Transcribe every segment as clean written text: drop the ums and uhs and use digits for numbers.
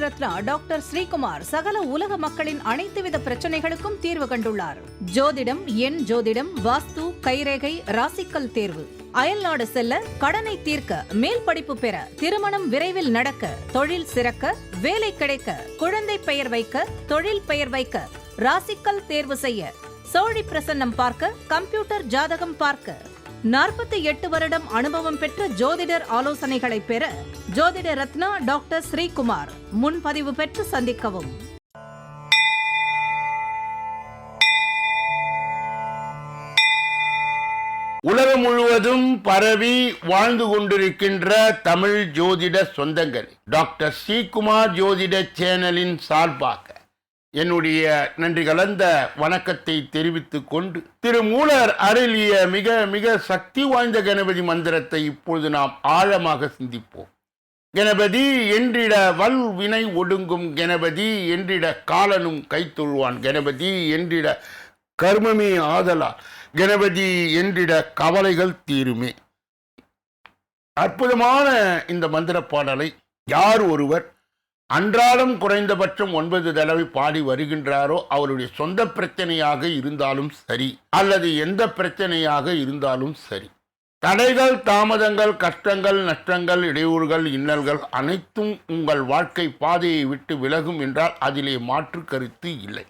Ratna doctor Sreekumar சகல உலக மக்களின் அனைத்து வித பிரச்சனைகளுக்கும் தீர்வு கண்டுள்ளார். ஜோதிடம், எண் ஜோதிடம், வாஸ்து, கைரேகை, ராசிக்கல் தேர்வு, அயல்நாடு செல்ல, கடனை தீர்க்க, மேல் படிப்பு பெற, திருமணம் விரைவில் நடக்க, தொழில் சிறக்க, வேலை கிடைக்க, குழந்தை பெயர் வைக்க, தொழில் பெயர் வைக்க, ராசிக்கல் தேர்வு செய்ய, சோழி பிரசன்னம் பார்க்க, கம்ப்யூட்டர் ஜாதகம் பார்க்க, 48 வருடம் அனுபவம் பெற்ற ஜோதிடர் ஆலோசனைகளை பெற ஜோதிட ரத்னா டாக்டர் ஸ்ரீகுமார். முன்பதிவு பெற்று சந்திக்கவும். உலகம் முழுவதும் பரவி வாழ்ந்து கொண்டிருக்கின்ற தமிழ் ஜோதிட சொந்தங்கள், டாக்டர் ஸ்ரீகுமார் ஜோதிட சேனலின் சார்பாக என்னுடைய நன்றி கலந்த வணக்கத்தை தெரிவித்துக் கொண்டு, திருமூலர் அருளிய மிக மிக சக்தி வாய்ந்த கணபதி மந்திரத்தை இப்பொழுது நாம் ஆழமாக சிந்திப்போம். கணபதி என்றிட வல் வினை ஒடுங்கும், கணபதி என்றிட காலனும் கைத்தொழுவான், கணபதி என்றிட கர்மமே ஆதலால், கணபதி என்றிட கவலைகள் தீருமே. அற்புதமான இந்த மந்திர பாடலை யார் ஒருவர் அன்றாடம் குறைந்தபட்சம் 9 தடவை பாடி வருகின்றாரோ, அவருடைய சொந்த பிரச்சனையாக இருந்தாலும் சரி, அல்லது எந்த பிரச்சனையாக இருந்தாலும் சரி, தடைகள், தாமதங்கள், கஷ்டங்கள், நஷ்டங்கள், இடையூறுகள், இன்னல்கள் அனைத்தும் உங்கள் வாழ்க்கை பாதையை விட்டு விலகும் என்றால் அதிலே மாற்று கருத்து இல்லை.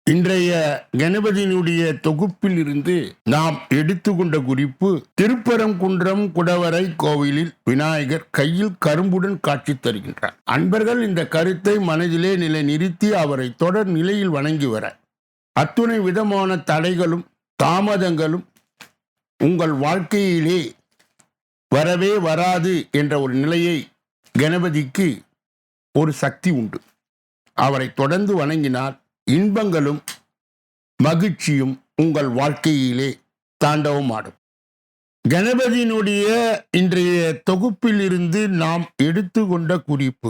இன்றைய கணபதியினுடைய தொகுப்பில் இருந்து நாம் எடுத்துக்கொண்ட குறிப்பு, திருப்பரங்குன்றம் குடவரை கோவிலில் விநாயகர் கையில் கரும்புடன் காட்சி தருகின்றார். அன்பர்கள் இந்த கருத்தை மனதிலே நிலைநிறுத்தி அவரை தொடர் நிலையில் வணங்கி வர, அத்துணை விதமான தடைகளும் தாமதங்களும் உங்கள் வாழ்க்கையிலே வரவே வராது என்ற ஒரு நிலையை, கணபதிக்கு ஒரு சக்தி உண்டு. அவரை தொடர்ந்து வணங்கினால் இன்பங்களும் மகிழ்ச்சியும் உங்கள் வாழ்க்கையிலே தாண்டவமாடும். கணபதியினுடைய இன்றைய தொகுப்பில் இருந்து நாம் எடுத்துக்கொண்ட குறிப்பு,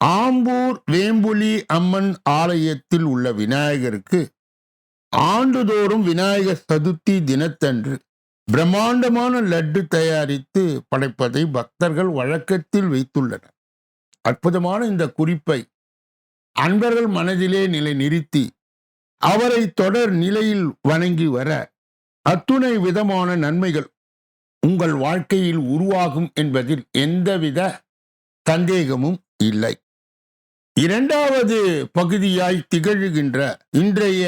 ஆம்பூர் வேம்புலி அம்மன் ஆலயத்தில் உள்ள விநாயகருக்கு ஆண்டுதோறும் விநாயகர் சதுர்த்தி தினத்தன்று பிரம்மாண்டமான லட்டு தயாரித்து படைப்பதை பக்தர்கள் வழக்கத்தில் வைத்துள்ளனர். அற்புதமான இந்த குறிப்பை அன்பர்கள் மனதிலே நிலை நிறுத்தி அவரை தொடர் நிலையில் வணங்கி வர, அத்துணை விதமான நன்மைகள் உங்கள் வாழ்க்கையில் உருவாகும் என்பதில் எந்தவித சந்தேகமும் இல்லை. இரண்டாவது பகுதியாய் திகழ்கின்ற இன்றைய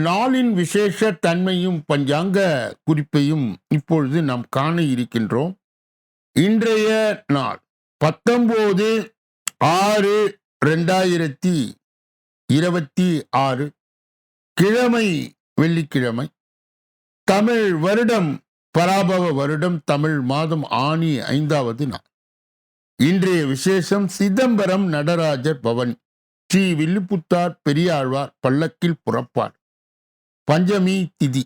நாளின் விசேஷ தன்மையும் பஞ்சாங்க குறிப்பையும் இப்பொழுது நாம் காண இருக்கின்றோம். இன்றைய நாள் 19/6/2026 கிழமை, வெள்ளிக்கிழமை, தமிழ் வருடம் பராபவ வருடம், தமிழ் மாதம் ஆனி 5வது நாள். இன்றைய விசேஷம் சிதம்பரம் நடராஜர் பவனி, ஸ்ரீ வில்லிபுத்தார் பெரியாழ்வார் பல்லக்கில் புறப்பார், பஞ்சமி திதி.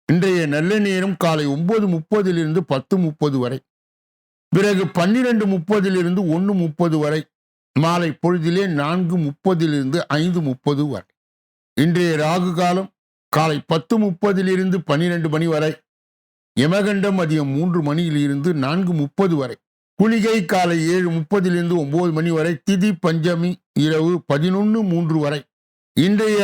இன்றைய நல்ல நேரம் காலை 9:30 10:30 வரை, பிறகு 12:30 1:30 வரை, மாலை பொழுதிலே 4:30 5:30 வரை. இன்றைய ராகு காலம் காலை 10:30 12 மணி வரை, யமகண்டம் மதியம் 3 மணியிலிருந்து 4:30 வரை, குளிகை காலை 7:30 9 மணி வரை, திதி பஞ்சமி இரவு 11:03 வரை. இன்றைய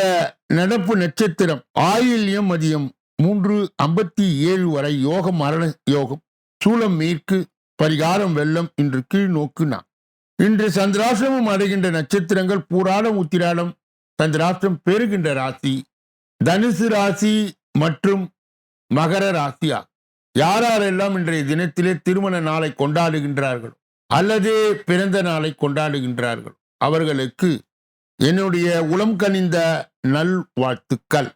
நடப்பு நட்சத்திரம் ஆயில்யம் மதியம் 3:57 வரை, யோகம் மரண யோகம், சூலம் மேற்கு, பரிகாரம் வெள்ளம், இன்று கீழ் நோக்கு நான். இன்று சந்திராசிரமம் அடைகின்ற நட்சத்திரங்கள் பூராடம், உத்திராடம். சந்திராசிரம் பெறுகின்ற ராசி தனுசு ராசி மற்றும் மகர ராசியா. யாரெல்லாம் இன்றைய தினத்திலே திருமண நாளை கொண்டாடுகின்றார்கள் அல்லது பிறந்த நாளை கொண்டாடுகின்றார்கள் அவர்களுக்கு என்னுடைய உளம் கனிந்த நல்வாழ்த்துக்கள்.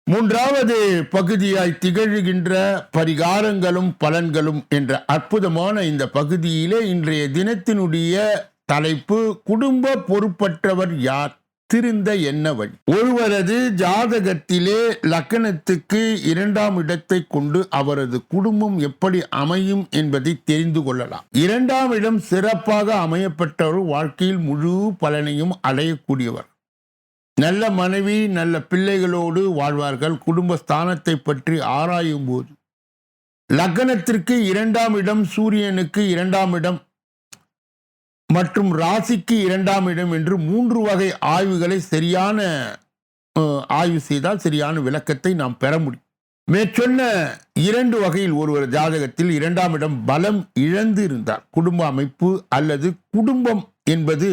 மூன்றாவது பகுதியாய் திகழ்கின்ற பரிகாரங்களும் பலன்களும் என்ற அற்புதமான இந்த பகுதியிலே இன்றைய தினத்தினுடைய தலைப்பு, குடும்ப பொறுப்பற்றவர் யார், திருந்த என்ன வழி. ஒருவரது ஜாதகத்திலே லக்னத்துக்கு 2ஆம் இடத்தை கொண்டு அவரது குடும்பம் எப்படி அமையும் என்பதை தெரிந்து கொள்ளலாம். 2ஆம் இடம் சிறப்பாக அமையப்பட்டவர் வாழ்க்கையில் முழு பலனையும் அடையக்கூடியவர். நல்ல மனைவி, நல்ல பிள்ளைகளோடு வாழ்வார்கள். குடும்ப ஸ்தானத்தை பற்றி ஆராயும் போது லக்னத்திற்கு 2ஆம் இடம், சூரியனுக்கு 2ஆம் இடம் மற்றும் ராசிக்கு 2ஆம் இடம் என்று 3 வகை ஆய்வுகளை சரியான ஆய்வு செய்தால் சரியான விளக்கத்தை நாம் பெற முடியும். மேற்சொன்ன 2 வகையில் ஒருவர் ஜாதகத்தில் 2ஆம் இடம் பலம் இழந்து இருந்தார், குடும்ப அமைப்பு அல்லது குடும்பம் என்பது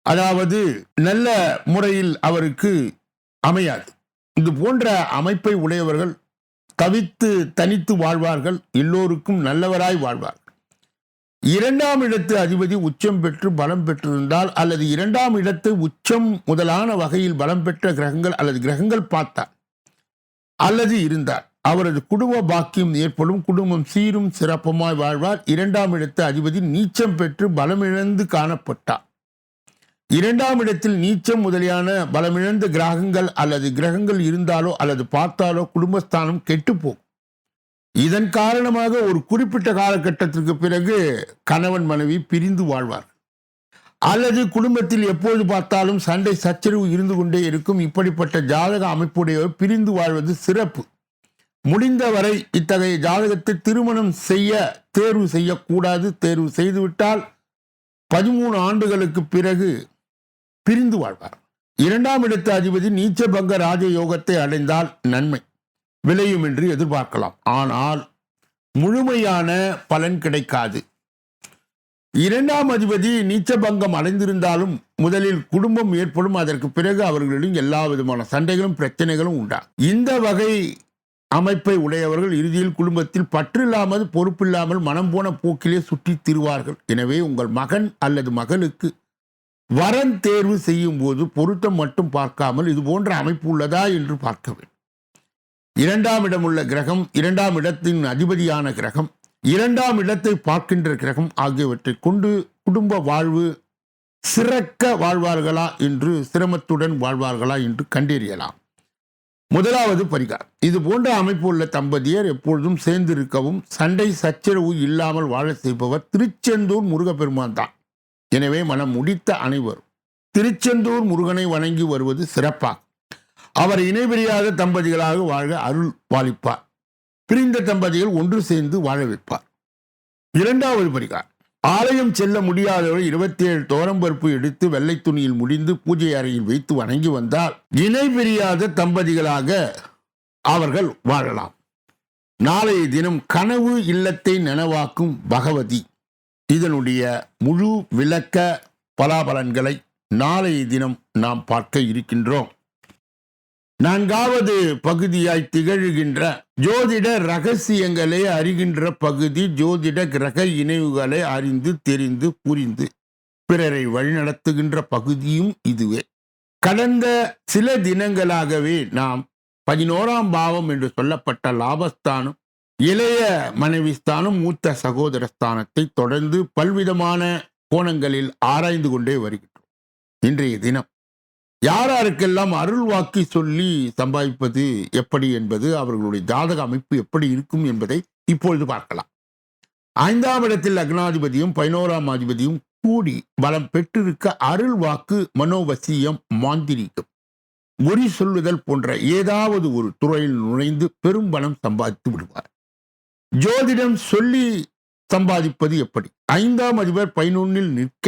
அதாவது நல்ல முறையில் அவருக்கு அமையாது. இது போன்ற அமைப்பை உடையவர்கள் தனித்து வாழ்வார்கள், எல்லோருக்கும் நல்லவராய் வாழ்வார்கள். 2ஆம் இடத்து அதிபதி உச்சம் பெற்று பலம் பெற்றிருந்தால் அல்லது 2ஆம் இடத்தை உச்சம் முதலான வகையில் பலம் பெற்ற கிரகங்கள் அல்லது கிரகங்கள் பார்த்தார் அல்லது இருந்தார், அவரது குடும்ப பாக்கியம் ஏற்படும், குடும்பம் சீரும் சிறப்புமாய் வாழ்வார். 2ஆம் இடத்து அதிபதி நீச்சம் பெற்று பலமிழந்து காணப்பட்டார். 2ஆம் இடத்தில் நீச்சம் முதலியான பலமிழந்த கிரகங்கள் அல்லது கிரகங்கள் இருந்தாலோ அல்லது பார்த்தாலோ குடும்பஸ்தானம் கெட்டுப்போகும். இதன் காரணமாக ஒரு குறிப்பிட்ட காலகட்டத்திற்கு பிறகு கணவன் மனைவி பிரிந்து வாழ்வார் அல்லது குடும்பத்தில் எப்போது பார்த்தாலும் சண்டை சச்சரவு இருந்து கொண்டே இருக்கும். இப்படிப்பட்ட ஜாதக அமைப்புடையவர் பிரிந்து வாழ்வது சிறப்பு. முடிந்தவரை இத்தகைய ஜாதகத்தை திருமணம் செய்ய தேர்வு செய்யக்கூடாது. தேர்வு செய்துவிட்டால் 13 ஆண்டுகளுக்கு பிறகு பிரிந்து வாழ்வார். 2ஆம் இடத்து அதிபதி நீச்சபங்க ராஜயோகத்தை அடைந்தால் நன்மை விளையும் என்று எதிர்பார்க்கலாம், ஆனால் முழுமையான பலன் கிடைக்காது. 2ஆம் அதிபதி நீச்சபங்கம் அடைந்திருந்தாலும் முதலில் குடும்பம் ஏற்படும், அதற்கு பிறகு அவர்களிடம் எல்லா விதமான சண்டைகளும் பிரச்சனைகளும் உண்டாகும். இந்த வகை அமைப்பை உடையவர்கள் இறுதியில் குடும்பத்தில் பற்றில்லாமல் பொறுப்பில்லாமல் மனம் போன போக்கிலே சுற்றி திரிவார்கள். எனவே உங்கள் மகன் அல்லது மகளுக்கு வரன் தேர்வு செய்யும் போது பொருத்தம் மட்டும் பார்க்காமல் இது போன்ற அமைப்பு உள்ளதா என்று பார்க்க வேண்டும். 2ஆம் இடம் உள்ள கிரகம், 2ஆம் இடத்தின் அதிபதியான கிரகம், 2ஆம் இடத்தை பார்க்கின்ற கிரகம் ஆகியவற்றை கொண்டு குடும்ப வாழ்வு சிறக்க வாழ்வார்களா என்று சிரமத்துடன் வாழ்வார்களா என்று கண்டறியலாம். முதலாவது பரிகாரம். இது போன்ற அமைப்பு உள்ள தம்பதியர் எப்பொழுதும் சேர்ந்திருக்கவும் சண்டை சச்சரவு இல்லாமல் வாழ செய்பவர் திருச்செந்தூர் முருகப்பெருமான் தான். எனவே மனம் முடித்த அனைவரும் திருச்செந்தூர் முருகனை வணங்கி வருவது சிறப்பாகும். அவர் இணைபிரியாத தம்பதிகளாக வாழ அருள் பாலிப்பார். பிரிந்த தம்பதிகள் ஒன்று சேர்ந்து வாழ வைப்பார். 2வது பரிகாரம். ஆலயம் செல்ல முடியாதவர் 27 தோரம்பருப்பு எடுத்து வெள்ளை துணியில் முடிந்து பூஜை அறையில் வைத்து வணங்கி வந்தால் இணைபிரியாத தம்பதிகளாக அவர்கள் வாழலாம். நாளைய தினம் கனவு இல்லத்தை நனவாக்கும் பகவதி. இதனுடைய முழு விளக்க பலாபலன்களை நாளைய தினம் நாம் பார்க்க இருக்கின்றோம். 4வது பகுதியாய் திகழ்கின்ற ஜோதிட ரகசியங்களை அறிகின்ற பகுதி. ஜோதிட கிரக இணைவுகளை அறிந்து தெரிந்து புரிந்து பிறரை வழிநடத்துகின்ற பகுதியும் இதுவே. கடந்த சில தினங்களாகவே நாம் 11ஆம் பாவம் என்று சொல்லப்பட்ட லாபஸ்தானம், இளைய மனைவி ஸ்தானம், மூத்த சகோதர ஸ்தானத்தை தொடர்ந்து பல்விதமான கோணங்களில் ஆராய்ந்து கொண்டே வருகின்றோம். இன்றைய தினம் யாருக்கெல்லாம் அருள் வாக்கி சொல்லி சம்பாதிப்பது எப்படி என்பது, அவர்களுடைய ஜாதக அமைப்பு எப்படி இருக்கும் என்பதை இப்பொழுது பார்க்கலாம். 5ஆம் இடத்தில் லக்னாதிபதியும் 11ஆம் அதிபதியும் கூடி பலம் பெற்றிருக்க அருள் வாக்கு, மனோவசியம், மாந்திரீகம், குறி சொல்லுதல் போன்ற ஏதாவது ஒரு துறையில் நுழைந்து பெரும் பலம் சம்பாதித்து விடுவார். ஜோதிடம் சொல்லி சம்பாதிப்பது எப்படி? 5ஆம் அதிபர் 11இல் நிற்க,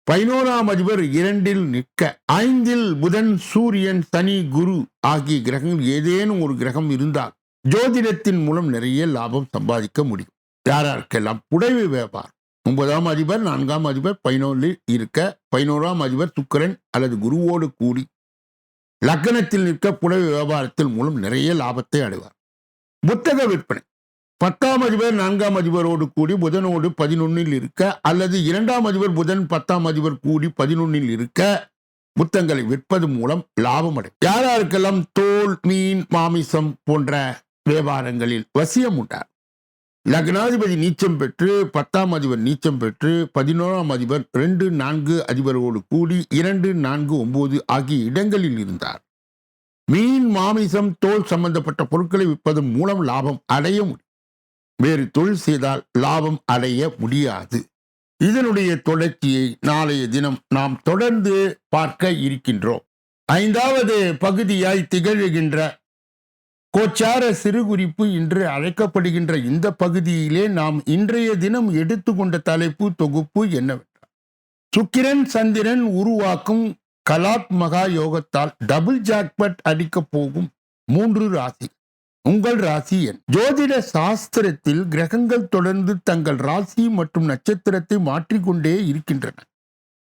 11ஆம் அதிபர் 2இல் நிற்க, 5இல் புதன், சூரியன், சனி, குரு ஆகிய கிரகங்கள் ஏதேனும் ஒரு கிரகம் இருந்தால் ஜோதிடத்தின் மூலம் நிறைய லாபம் சம்பாதிக்க முடியும். யாருக்கெல்லாம் புடவை வியாபாரம், 9ஆம் அதிபர் 4ஆம் அதிபர் 11இல் இருக்க, 11ஆம் அதிபர் சுக்கிரன் அல்லது குருவோடு கூடி லக்னத்தில் நிற்க புடவை வியாபாரத்தின் மூலம் நிறைய லாபத்தை அடைவார். புத்தக விற்பனை, 10ஆம் அதிபர் 4ஆம் அதிபரோடு கூடி புதனோடு 11இல் இருக்க அல்லது 2ஆம் அதிபர் புதன் 10ஆம் அதிபர் கூடி 11இல் இருக்க புத்தகங்களை விற்பது மூலம் லாபம் அடையும். யாருக்கெல்லாம் தோல், மீன், மாமிசம் போன்ற வியாபாரங்களில் வசியம் உண்டார். லக்னாதிபதி நீச்சம் பெற்று 10ஆம் அதிபர் நீச்சம் பெற்று 11ஆம் அதிபர் 2, 4 அதிபரோடு கூடி 2, 4, 9 ஆகிய இடங்களில் இருந்தார். மீன், மாமிசம், தோல் சம்பந்தப்பட்ட பொருட்களை விற்பதன் மூலம் லாபம் அடைய முடியும். வேறு தொழில் செய்தால் லாபம் அடைய முடியாது. இதனுடைய தொடர்ச்சியை நாளைய தினம் நாம் தொடர்ந்து பார்க்க இருக்கின்றோம். 5வது பகுதியாய் திகழ்கின்ற கோச்சார சிறுகுறிப்பு என்று அழைக்கப்படுகின்ற இந்த பகுதியிலே நாம் இன்றைய தினம் எடுத்துக்கொண்ட தலைப்பு தொகுப்பு என்னவென்றால், சுக்கிரன் சந்திரன் உருவாக்கும் கலாத் மகா யோகத்தால் டபுள் ஜாக்பட் அடிக்கப் போகும் 3 ராசி. உங்கள் ராசி எண். ஜோதிட சாஸ்திரத்தில் கிரகங்கள் தொடர்ந்து தங்கள் ராசி மற்றும் நட்சத்திரத்தை மாற்றிக்கொண்டே இருக்கின்றன.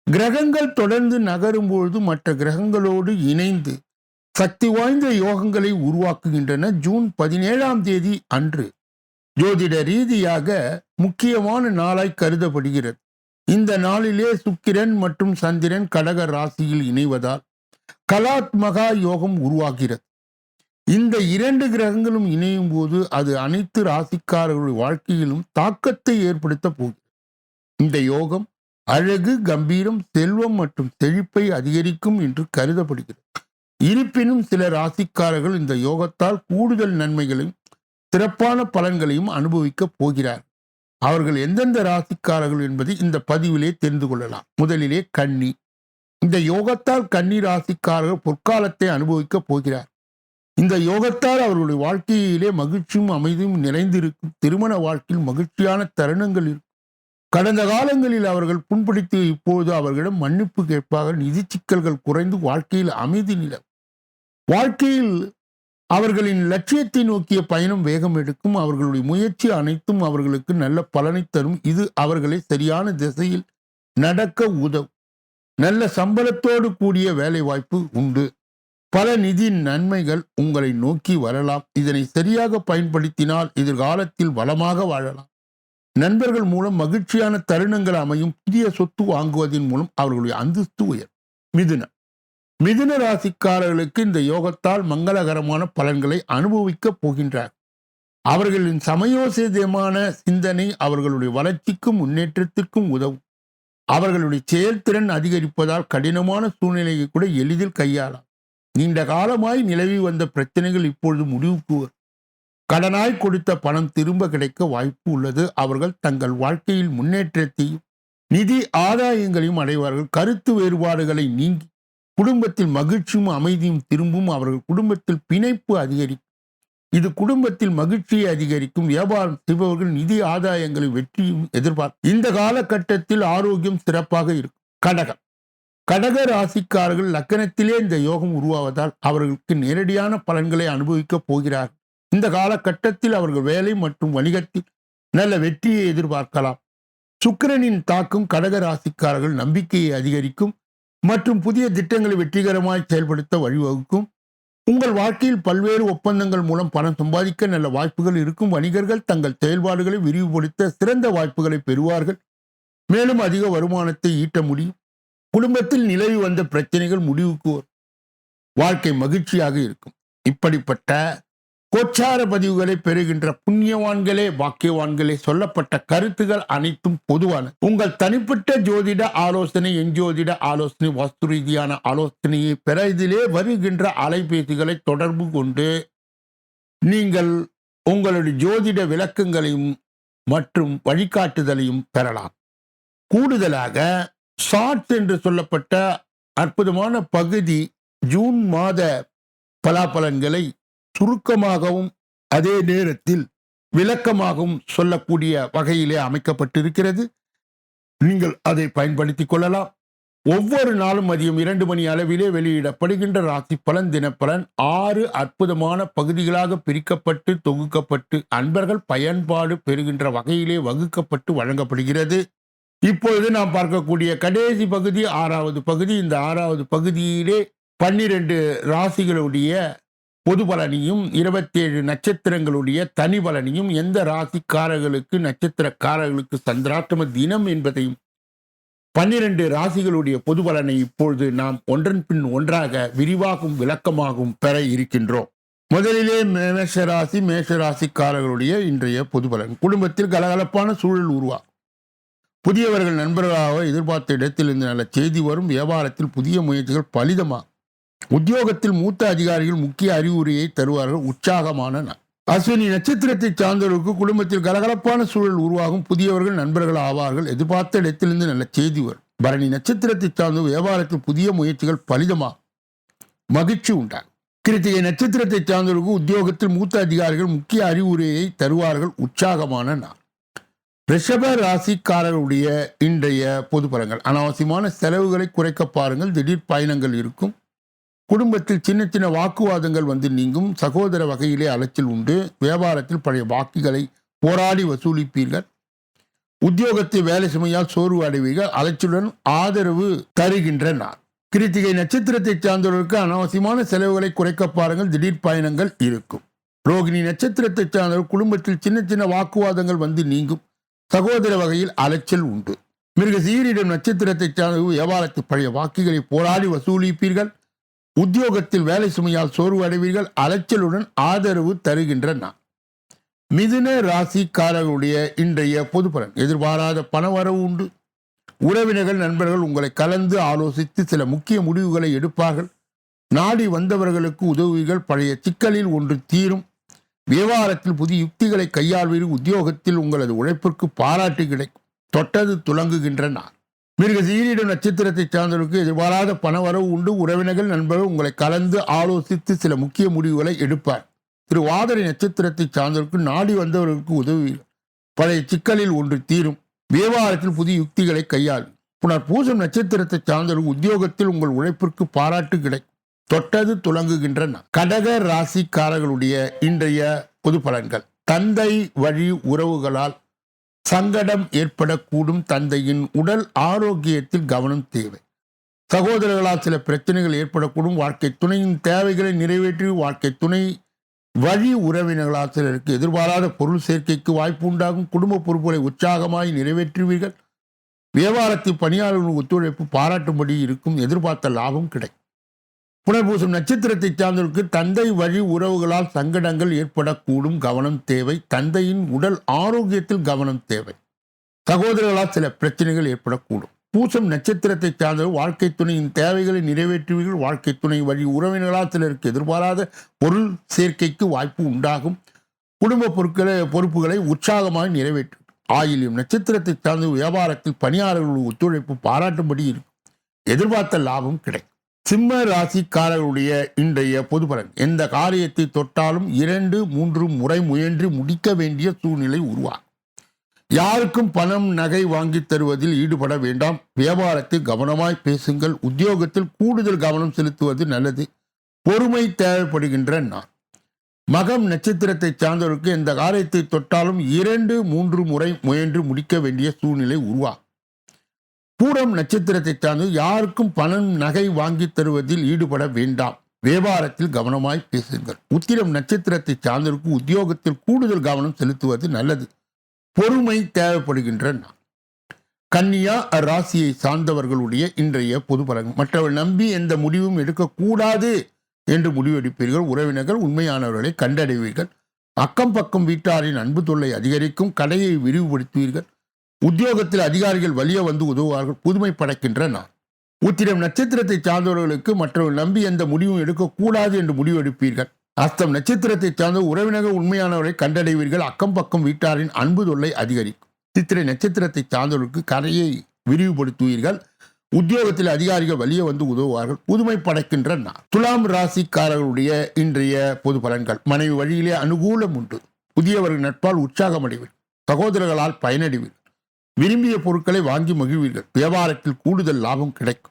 கிரகங்கள் தொடர்ந்து நகரும்பொழுது மற்ற கிரகங்களோடு இணைந்து சக்தி வாய்ந்த யோகங்களை உருவாக்குகின்றன. ஜூன் 17ஆம் தேதி அன்று ஜோதிட ரீதியாக முக்கியமான நாளாய் கருதப்படுகிறது. இந்த நாளிலே சுக்கிரன் மற்றும் சந்திரன் கடக ராசியில் இணைவதால் கலாத் மகா யோகம் உருவாகிறது. இந்த 2 கிரகங்களும் இணையும் போது அது அனைத்து ராசிக்காரர்களுடைய வாழ்க்கையிலும் தாக்கத்தை ஏற்படுத்த போகிறது. இந்த யோகம் அழகு, கம்பீரம், செல்வம் மற்றும் செழிப்பை அதிகரிக்கும் என்று கருதப்படுகிறது. இருப்பினும் சில ராசிக்காரர்கள் இந்த யோகத்தால் கூடுதல் நன்மைகளையும் சிறப்பான பலன்களையும் அனுபவிக்கப் போகிறார்கள். அவர்கள் எந்தெந்த ராசிக்காரர்கள் என்பதை இந்த பதிவிலே தெரிந்து கொள்ளலாம். முதலிலே கன்னி. இந்த யோகத்தால் கன்னி ராசிக்காரர்கள் பொற்காலத்தை அனுபவிக்கப் போகிறார். இந்த யோகத்தால் அவர்களுடைய வாழ்க்கையிலே மகிழ்ச்சியும் அமைதியும் நிறைந்திருக்கும். திருமண வாழ்க்கையில் மகிழ்ச்சியான தருணங்கள் இருக்கும். கடந்த காலங்களில் அவர்கள் புண்படுத்தி இப்போது அவர்களிடம் மன்னிப்பு கேட்பார்கள். நிதி சிக்கல்கள் குறைந்து வாழ்க்கையில் அமைதி நிலவும். வாழ்க்கையில் அவர்களின் லட்சியத்தை நோக்கிய பயணம் வேகம் எடுக்கும். அவர்களுடைய முயற்சி அனைத்தும் அவர்களுக்கு நல்ல பலனை தரும். இது அவர்களை சரியான திசையில் நடக்க உதவும். நல்ல சம்பளத்தோடு கூடிய வேலை வாய்ப்பு உண்டு. பல நிதி நன்மைகள் உங்களை நோக்கி வரலாம். இதனை சரியாக பயன்படுத்தினால் எதிர்காலத்தில் வளமாக வாழலாம். நண்பர்கள் மூலம் மகிழ்ச்சியான தருணங்கள் அமையும். புதிய சொத்து வாங்குவதன் மூலம் அவர்களுடைய அந்தஸ்து உயரும். மிதுனம். மிதுன ராசிக்காரர்களுக்கு இந்த யோகத்தால் மங்களகரமான பலன்களை அனுபவிக்கப் போகின்றார். அவர்களின் சமயோசிதமான சிந்தனை அவர்களுடைய வளர்ச்சிக்கும் முன்னேற்றத்திற்கும் உதவும். அவர்களுடைய செயல்திறன் அதிகரிப்பதால் கடினமான சூழ்நிலையை கூட எளிதில் கையாளலாம். நீண்ட காலமாய் நிலவி வந்த பிரச்சனைகள் இப்பொழுது முடிவுக்கு வரும். கடனாய் கொடுத்த பணம் திரும்ப கிடைக்க வாய்ப்பு உள்ளது. அவர்கள் தங்கள் வாழ்க்கையில் முன்னேற்றத்தையும் நிதி ஆதாயங்களையும் அடைவார்கள். கருத்து வேறுபாடுகளை நீங்கி குடும்பத்தில் மகிழ்ச்சியும் அமைதியும் திரும்பும். அவர்கள் குடும்பத்தில் பிணைப்பு அதிகரிக்கும். இது குடும்பத்தில் மகிழ்ச்சியை அதிகரிக்கும். வியாபாரம் செய்பவர்கள் நிதி ஆதாயங்களை வெற்றியும் எதிர்பார்க்கும். இந்த காலகட்டத்தில் ஆரோக்கியம் சிறப்பாக இருக்கும். கடகம். கடக ராசிக்காரர்கள் லக்கணத்திலே இந்த யோகம் உருவாவதால் அவர்களுக்கு நேரடியான பலன்களை அனுபவிக்கப் போகிறார்கள். இந்த காலகட்டத்தில் அவர்கள் வேலை மற்றும் வணிகத்தில் நல்ல வெற்றியை எதிர்பார்க்கலாம். சுக்கிரனின் தாக்கம் கடக ராசிக்காரர்கள் நம்பிக்கையை அதிகரிக்கும் மற்றும் புதிய திட்டங்களை வெற்றிகரமாய் செயல்படுத்த வழிவகுக்கும். உங்கள் வாழ்க்கையில் பல்வேறு ஒப்பந்தங்கள் மூலம் பணம் சம்பாதிக்க நல்ல வாய்ப்புகள் இருக்கும். வணிகர்கள் தங்கள் செயல்பாடுகளை விரிவுபடுத்த சிறந்த வாய்ப்புகளை பெறுவார்கள். மேலும் அதிக வருமானத்தை ஈட்ட முடியும். குடும்பத்தில் நிலவி வந்த பிரச்சனைகள் முடிவுக்கு வரும். வாழ்க்கை மகிழ்ச்சியாக இருக்கும். இப்படிப்பட்ட கோச்சார பதிவுகளை பெறுகின்ற புண்ணியவான்களே, பாக்கியவான்களே, சொல்லப்பட்ட கருத்துகள் அனைத்தும் பொதுவான. உங்கள் தனிப்பட்ட ஜோதிட ஆலோசனை, எஞ்சோதிட ஆலோசனை, வாஸ்து ரீதியான ஆலோசனையை பெற இதிலே வருகின்ற அலைபேசிகளை தொடர்பு கொண்டு நீங்கள் உங்களுடைய ஜோதிட விளக்கங்களையும் மற்றும் வழிகாட்டுதலையும் பெறலாம். கூடுதலாக ஷார்ட்ஸ் என்று சொல்லப்பட்ட அற்புதமான பகுதி ஜூன் மாத பலாபலன்களை சுருக்கமாகவும் அதே நேரத்தில் விளக்கமாகவும் சொல்லக்கூடிய வகையிலே அமைக்கப்பட்டிருக்கிறது. நீங்கள் அதை பயன்படுத்திக் கொள்ளலாம். ஒவ்வொரு நாளும் மதியம் 2 மணி அளவிலே வெளியிடப்படுகின்ற ராசி பலன், தினப்பலன் 6 அற்புதமான பகுதிகளாக பிரிக்கப்பட்டு தொகுக்கப்பட்டு அன்பர்கள் பயன்பாடு பெறுகின்ற வகையிலே வகுக்கப்பட்டு வழங்கப்படுகிறது. இப்பொழுது நாம் பார்க்கக்கூடிய கடைசி பகுதி 6வது பகுதி. இந்த 6வது பகுதியிலே 12 ராசிகளுடைய பொது பலனையும் 27 நட்சத்திரங்களுடைய தனி பலனையும், எந்த ராசிக்காரர்களுக்கு நட்சத்திரக்காரர்களுக்கு சந்திராஷ்டம தினம் என்பதையும் 12 ராசிகளுடைய பொது பலனை இப்பொழுது நாம் ஒன்றன் பின் ஒன்றாக விரிவாகவும் விளக்கமாகவும் பெற இருக்கின்றோம். முதலிலே மேஷராசி. மேஷராசிக்காரர்களுடைய இன்றைய பொது பலன். குடும்பத்தில் கலகலப்பான சூழல் உருவாகும். புதியவர்கள் நண்பர்களாக எதிர்பார்த்த இடத்திலிருந்து நல்ல செய்தி வரும். வியாபாரத்தில் புதிய முயற்சிகள் பலிதமாகும். உத்தியோகத்தில் மூத்த அதிகாரிகள் முக்கிய அறிவுரையை தருவார்கள். உற்சாகமான நாள். அஸ்வினி நட்சத்திரத்தை சார்ந்தவர்களுக்கு குடும்பத்தில் கலகலப்பான சூழல் உருவாகும். புதியவர்கள் நண்பர்கள் ஆவார்கள். எதிர்பார்த்த இடத்திலிருந்து நல்ல செய்தி வரும். பரணி நட்சத்திரத்தை சார்ந்த வியாபாரத்தில் புதிய முயற்சிகள் பலிதமாகும். மகிழ்ச்சி உண்டாகும். கிருத்திகை நட்சத்திரத்தை சார்ந்தவர்களுக்கு உத்தியோகத்தில் மூத்த அதிகாரிகள் முக்கிய அறிவுரையை தருவார்கள். உற்சாகமான நாள். ரிஷப ராசிக்காரர்களுடைய இன்றைய பொது பலன்கள். அனாவசியமான செலவுகளை குறைக்க பாருங்கள். திடீர் பயணங்கள் இருக்கும். குடும்பத்தில் சின்ன சின்ன வாக்குவாதங்கள் வந்து நீங்கும். சகோதர வகையிலே அலைச்சல் உண்டு. வியாபாரத்தில் பழைய பாக்கிகளை போராடி வசூலிப்பீர்கள். உத்தியோகத்தில் வேலை சுமையால் சோர்வு அடைவீர்கள். அலைச்சலுடன் ஆதரவு தருகின்ற நாள். கிருத்திகை நட்சத்திரத்தை சார்ந்தவர்களுக்கு அனாவசியமான செலவுகளை குறைக்க பாருங்கள். திடீர் பயணங்கள் இருக்கும். ரோகிணி நட்சத்திரத்தை சார்ந்தவர்கள் குடும்பத்தில் சின்ன சின்ன வாக்குவாதங்கள் வந்து நீங்கும். சகோதர வகையில் அலைச்சல் உண்டு. மிருகசீரிடம் நட்சத்திரத்தை சார்ந்த வியாபாரத்தில் பழைய வாக்குகளை போராடி வசூலிப்பீர்கள். உத்தியோகத்தில் வேலை சுமையால் சோர்வு அடைவீர்கள். அலைச்சலுடன் ஆதரவு தருகின்ற நாள். மிதுன ராசிக்காரர்களுடைய இன்றைய பொது பலன். எதிர்பாராத பணவரவு உண்டு. உறவினர்கள் நண்பர்கள் உங்களை கலந்து ஆலோசித்து சில முக்கிய முடிவுகளை எடுப்பார்கள். நாடி வந்தவர்களுக்கு உதவுவீர்கள். பழைய சிக்கலில் ஒன்று தீரும். வியாபாரத்தில் புதிய யுக்திகளை கையாள்வீர்கள். உத்தியோகத்தில் உங்களது உழைப்பிற்கு பாராட்டு கிடைக்கும். தொட்டது துலங்குகின்ற நாள். மிருகசீரிடம் நட்சத்திரத்தை சார்ந்தவர்களுக்கு எதிர்பாராத பணவரவு உண்டு. உறவினர்கள் நண்பர்கள் உங்களை கலந்து ஆலோசித்து சில முக்கிய முடிவுகளை எடுப்பார். திருவாதிரை நட்சத்திரத்தை சார்ந்தவர்களுக்கு நாடி வந்தவர்களுக்கு உதவுவீர்கள். பழைய சிக்கலில் ஒன்று தீரும். வியாபாரத்தில் புதிய யுக்திகளை கையாளும். புனர்பூசம் நட்சத்திரத்தை சார்ந்தவர்கள் உத்தியோகத்தில் உங்கள் உழைப்பிற்கு பாராட்டு கிடைக்கும். தொட்டது துலங்குகின்ற நாள். கடக ராசிக்காரர்களுடைய இன்றைய பொது பலன்கள். தந்தை வழி உறவுகளால் சங்கடம் ஏற்படக்கூடும். தந்தையின் உடல் ஆரோக்கியத்தில் கவனம் தேவை. சகோதரர்களால் சில பிரச்சனைகள் ஏற்படக்கூடும். வாழ்க்கை துணையின் தேவைகளை நிறைவேற்றி வாழ்க்கை துணை வழி உறவினர்களால் சிலருக்கு எதிர்பாராத பொருள் சேர்க்கைக்கு வாய்ப்பு உண்டாகும். குடும்ப பொறுப்புகளை உற்சாகமாய் நிறைவேற்றுவீர்கள். வியாபாரத்தில் பணியாளர்கள் ஒத்துழைப்பு பாராட்டும்படி இருக்கும். எதிர்பார்த்த லாபம் கிடைக்கும். புனர்பூசம் நட்சத்திரத்தை சார்ந்தவர்களுக்கு தந்தை வழி உறவுகளால் சங்கடங்கள் ஏற்படக்கூடும். கவனம் தேவை. தந்தையின் உடல் ஆரோக்கியத்தில் கவனம் தேவை. சகோதரர்களால் சில பிரச்சனைகள் ஏற்படக்கூடும். பூசம் நட்சத்திரத்தை சார்ந்தவர் வாழ்க்கை துணையின் தேவைகளை நிறைவேற்றுவீர்கள். வாழ்க்கை துணை வழி உறவினர்களால் சிலருக்கு எதிர்பாராத பொருள் சேர்க்கைக்கு வாய்ப்பு உண்டாகும். குடும்ப பொறுப்புகளை உற்சாகமாக நிறைவேற்றும். ஆயிலியம் நட்சத்திரத்தை சார்ந்த வியாபாரத்தில் பணியாளர்கள் ஒத்துழைப்பு பாராட்டும்படி இருக்கும். எதிர்பார்த்த லாபம் கிடைக்கும். சிம்ம ராசிக்காரர்களுடைய இன்றைய பொது பலன். எந்த காரியத்தை தொட்டாலும் 2-3 முறை முயன்று முடிக்க வேண்டிய சூழ்நிலை உருவாகும். யாருக்கும் பணம் நகை வாங்கி தருவதில் ஈடுபட வேண்டாம். வியாபாரத்தில் கவனமாய் பேசுங்கள். உத்தியோகத்தில் கூடுதல் கவனம் செலுத்துவது நல்லது. பொறுமை தேவைப்படுகின்ற நாள். மகம் நட்சத்திரத்தை சார்ந்தவருக்கு எந்த காரியத்தை தொட்டாலும் 2-3 முறை முயன்று முடிக்க வேண்டிய சூழ்நிலை உருவாகும். பூரம் நட்சத்திரத்தை சார்ந்து யாருக்கும் பணம் நகை வாங்கி தருவதில் ஈடுபட வேண்டாம். வியாபாரத்தில் கவனமாய் பேசுங்கள். உத்திரம் நட்சத்திரத்தை சார்ந்தவருக்கு உத்தியோகத்தில் கூடுதல் கவனம் செலுத்துவது நல்லது. பொறுமை தேவைப்படுகின்ற நாள். கன்னியா ராசியை சார்ந்தவர்களுடைய இன்றைய பொது பலன். மற்றவர்கள் நம்பி எந்த முடிவும் எடுக்கக்கூடாது என்று முடிவெடுப்பீர்கள். உறவினர்கள் உண்மையானவர்களை கண்டடைவீர்கள். அக்கம் பக்கம் வீட்டாரின் அன்பு தொல்லை அதிகரிக்கும். கடையை விரிவுபடுத்துவீர்கள். உத்தியோகத்தில் அதிகாரிகள் வலிய வந்து உதவுவார்கள். புதுமை படைக்கின்ற நாள். உத்திரம் நட்சத்திரத்தை சார்ந்தவர்களுக்கு மற்றவர்கள் நம்பி எந்த முடிவும் எடுக்கக்கூடாது என்று முடிவெடுப்பீர்கள். அஸ்தம் நட்சத்திரத்தை சார்ந்த உறவினர்கள் உண்மையானவரை கண்டடைவீர்கள். அக்கம் பக்கம் வீட்டாரின் அன்பு தொல்லை அதிகரிக்கும். சித்திரை நட்சத்திரத்தை சார்ந்தவர்களுக்கு கரையை விரிவுபடுத்துவீர்கள். உத்தியோகத்தில் அதிகாரிகள் வலிய வந்து உதவுவார்கள். புதுமை படைக்கின்ற நாள். துலாம் ராசிக்காரர்களுடைய இன்றைய பொது பலன்கள். மனைவி வழியிலே அனுகூலம் உண்டு. புதியவர்கள் நட்பால் உற்சாகம் அடைவீர்கள். சகோதரர்களால் பயனடைவீர்கள். விரும்பிய பொருட்களை வாங்கி மகிழ்வீர்கள். வியாபாரத்தில் கூடுதல் லாபம் கிடைக்கும்.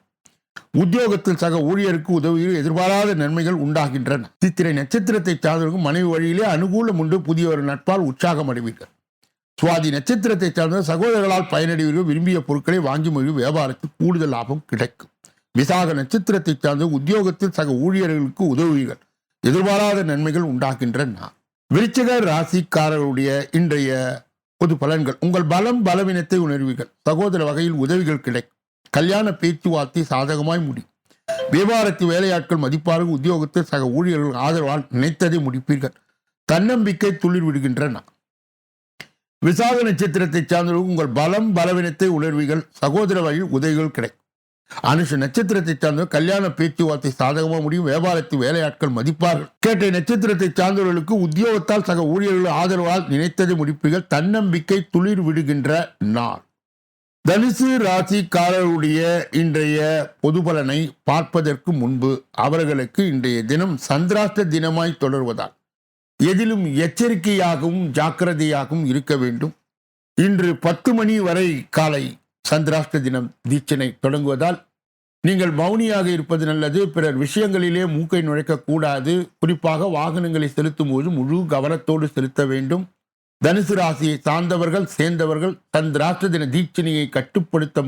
உத்தியோகத்தில் சக ஊழியருக்கு உதவியில் எதிர்பாராத நன்மைகள் உண்டாகின்றன. சித்திரை நட்சத்திரத்தை சார்ந்தவர்கள் மனைவி வழியிலே அனுகூலம் உண்டு. புதியவர் நட்பால் உற்சாகம் அடைவீர்கள். சுவாதி நட்சத்திரத்தை சார்ந்த சகோதரர்களால் பயனடைவீர்கள். விரும்பிய பொருட்களை வாங்கி மகிழ்வு. வியாபாரத்தில் கூடுதல் லாபம் கிடைக்கும். விசாக நட்சத்திரத்தை சார்ந்த உத்தியோகத்தில் சக ஊழியர்களுக்கு உதவுவீர்கள். எதிர்பாராத நன்மைகள் உண்டாகின்றன. விருச்சிக ராசிக்காரர்களுடைய இன்றைய பொது பலன்கள். உங்கள் பலம் பலவீனத்தை உணர்வீர்கள். சகோதர வகையில் உதவிகள் கிடைக்கும். கல்யாண பேச்சுவார்த்தை சாதகமாய் முடியும். வியாபாரத்தில் வேலையாட்கள் மதிப்பார்கள். உத்தியோகத்தில் சக ஊழியர்கள் ஆதரவால் நினைத்ததை முடிப்பீர்கள். தன்னம்பிக்கை துளிர் விடுகின்றன. விசாக நட்சத்திரத்தை சார்ந்தவர்கள் உங்கள் பலம் பலவீனத்தை உணர்வீர்கள். சகோதர வகையில் உதவிகள் கிடைக்கும். அனுஷ நட்சத்திரத்தை சார்ந்த கல்யாண பேச்சுவார்த்தை சாதகமாக முடியும். வியாபாரத்தில் வேலையாட்கள் மதிப்பார்கள். கேட்டை நட்சத்திரத்தை சார்ந்தவர்களுக்கு உத்தியோகத்தால் சக ஊழியர்கள் ஆதரவால் நினைத்ததை முடிப்பீர்கள். தன்னம்பிக்கை துளிர் விடுகின்ற நாள். தனுசு ராசிக்காரருடைய இன்றைய பொது பலனை பார்ப்பதற்கு முன்பு அவர்களுக்கு இன்றைய தினம் சந்திராஷ்ட தினமாய் தொடர்வதால் எதிலும் எச்சரிக்கையாகவும் ஜாக்கிரதையாகவும் இருக்க வேண்டும். இன்று 10 மணி வரை காலை சந்திராஷ்ட தினம் தீட்சணை தொடங்குவதால் நீங்கள் மௌனியாக இருப்பது நல்லது. பிறர் விஷயங்களிலே மூக்கை நுழைக்கக்கூடாது. குறிப்பாக வாகனங்களை செலுத்தும் போது முழு கவனத்தோடு செலுத்த வேண்டும். தனுசு ராசியை சார்ந்தவர்கள் சேர்ந்தவர்கள் சந்திராஷ்ட தின தீட்சணையை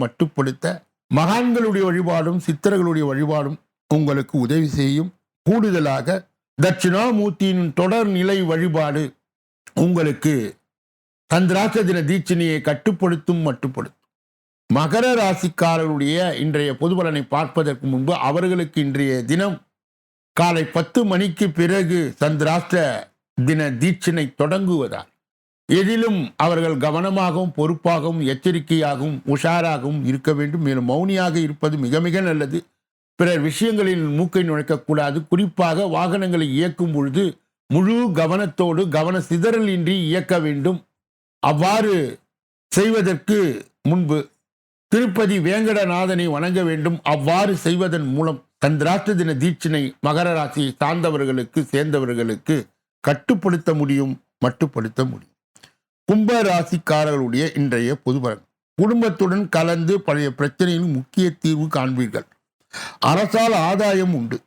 மட்டுப்படுத்த மகான்களுடைய வழிபாடும் சித்தர்களுடைய வழிபாடும் உங்களுக்கு உதவி செய்யும். கூடுதலாக தட்சிணாமூர்த்தியின் தொடர் நிலை வழிபாடு உங்களுக்கு சந்திராஷ்ட தின தீட்சணையை மட்டுப்படுத்தும். மகர ராசிக்காரருடைய இன்றைய பொது பலனை பார்ப்பதற்கு முன்பு அவர்களுக்கு இன்றைய தினம் காலை 10 மணிக்கு பிறகு சந்திராஷ்ட தின தீட்சணை தொடங்குவதால் எதிலும் அவர்கள் கவனமாகவும் பொறுப்பாகவும் எச்சரிக்கையாகவும் உஷாராகவும் இருக்க வேண்டும். மேலும் மௌனியாக இருப்பது மிக மிக நல்லது. பிறர் விஷயங்களில் மூக்கை நுழைக்கக்கூடாது. குறிப்பாக வாகனங்களை இயக்கும் பொழுது முழு கவனத்தோடு கவன சிதறல் இன்றி இயக்க வேண்டும். அவ்வாறு செய்வதற்கு முன்பு திருப்பதி வேங்கடநாதனை வணங்க வேண்டும். அவ்வாறு செய்வதன் மூலம் சந்திராஷ்ட தின தீட்சணை மகர ராசியை சார்ந்தவர்களுக்கு சேர்ந்தவர்களுக்கு கட்டுப்படுத்த முடியும், மட்டுப்படுத்த முடியும். கும்ப ராசிக்காரர்களுடைய இன்றைய பொது பலன். குடும்பத்துடன் கலந்து பழைய பிரச்சனையில் முக்கிய தீர்வு காண்பீர்கள். அரசால் ஆதாயம் உண்டு.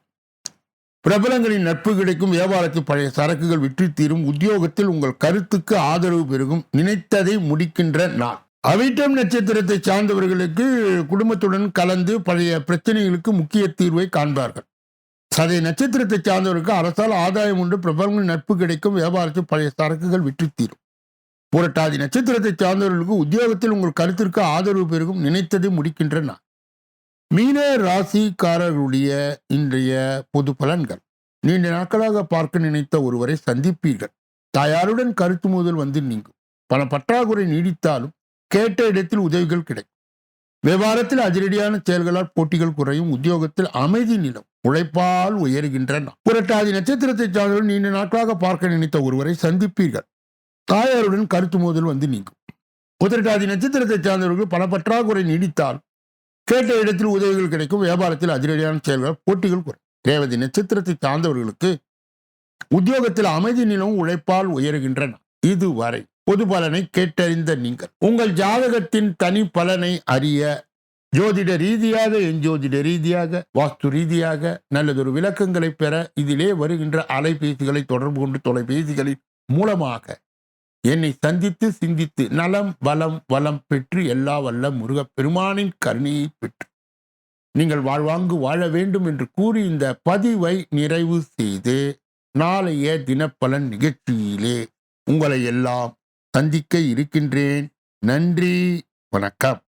பிரபலங்களின் நட்பு கிடைக்கும். வியாபாரத்தில் பழைய சரக்குகள் விற்று தீரும். உத்தியோகத்தில் உங்கள் கருத்துக்கு ஆதரவு பெருகும். நினைத்ததை முடிக்கின்ற நாள். அவிட்டம் நட்சத்திரத்தை சார்ந்தவர்களுக்கு குடும்பத்துடன் கலந்து பழைய பிரச்சனைகளுக்கு முக்கிய தீர்வை காண்பார்கள். சதய நட்சத்திரத்தை சார்ந்தவர்களுக்கு அரசால் ஆதாயம் உண்டு. பிரபலங்களின் நட்பு கிடைக்கும். வியாபாரத்தில் பழைய சரக்குகள் விற்று தீரும். புரட்டாதி நட்சத்திரத்தை சார்ந்தவர்களுக்கு உத்தியோகத்தில் உங்கள் கருத்திற்கு ஆதரவு பெருகும். நினைத்ததை முடிக்கின்ற நாள். மீன ராசிக்காரர்களுடைய இன்றைய பொது பலன்கள். நீண்ட நாட்களாக பார்க்க நினைத்த ஒருவரை சந்திப்பீர்கள். தாயாருடன் கருத்து மோதல் வந்து நீங்கும். பண பற்றாக்குறை நீடித்தாலும் கேட்ட இடத்தில் உதவிகள் கிடைக்கும். வியாபாரத்தில் அதிரடியான செயல்களால் போட்டிகள் குறையும். உத்தியோகத்தில் அமைதி நிலம். உழைப்பால் உயர்கின்றன. புரட்டாதி நட்சத்திரத்தை சார்ந்தவர்கள் நீண்ட நாட்களாக பார்க்க நினைத்த ஒருவரை சந்திப்பீர்கள். தாயாருடன் கருத்து மோதல் வந்து நீங்கும். உத்திரட்டாதி நட்சத்திரத்தை சார்ந்தவர்கள் பண பற்றாக்குறை நீடித்தால் கேட்ட இடத்தில் உதவிகள் கிடைக்கும். வியாபாரத்தில் அதிரடியான செயல்கள் போட்டிகள் குறையும். ரேவதி நட்சத்திரத்தை சார்ந்தவர்களுக்கு உத்தியோகத்தில் அமைதி நிலம். உழைப்பால் உயர்கின்றன. இதுவரை பொது பலனை கேட்டறிந்த நீங்கள் உங்கள் ஜாதகத்தின் தனி பலனை அறிய ஜோதிட ரீதியாக எஞ்சோதிட ரீதியாக வாஸ்து ரீதியாக நல்லதொரு விளக்கங்களை பெற இதிலே வருகின்ற அலைபேசிகளை தொடர்பு கொண்டு தொலைபேசிகளின் மூலமாக என்னை சந்தித்து சிந்தித்து நலம் வளம் வளம் பெற்று எல்லா வல்ல முருகப் பெருமானின் கருணையை பெற்று நீங்கள் வாழ்வாங்கு வாழ வேண்டும் என்று கூறி இந்த பதிவை நிறைவு செய்து நாளைய தினப்பலன் நிகழ்ச்சியிலே உங்களை எல்லாம் சந்திக்க இருக்கின்றேன். நன்றி, வணக்கம்.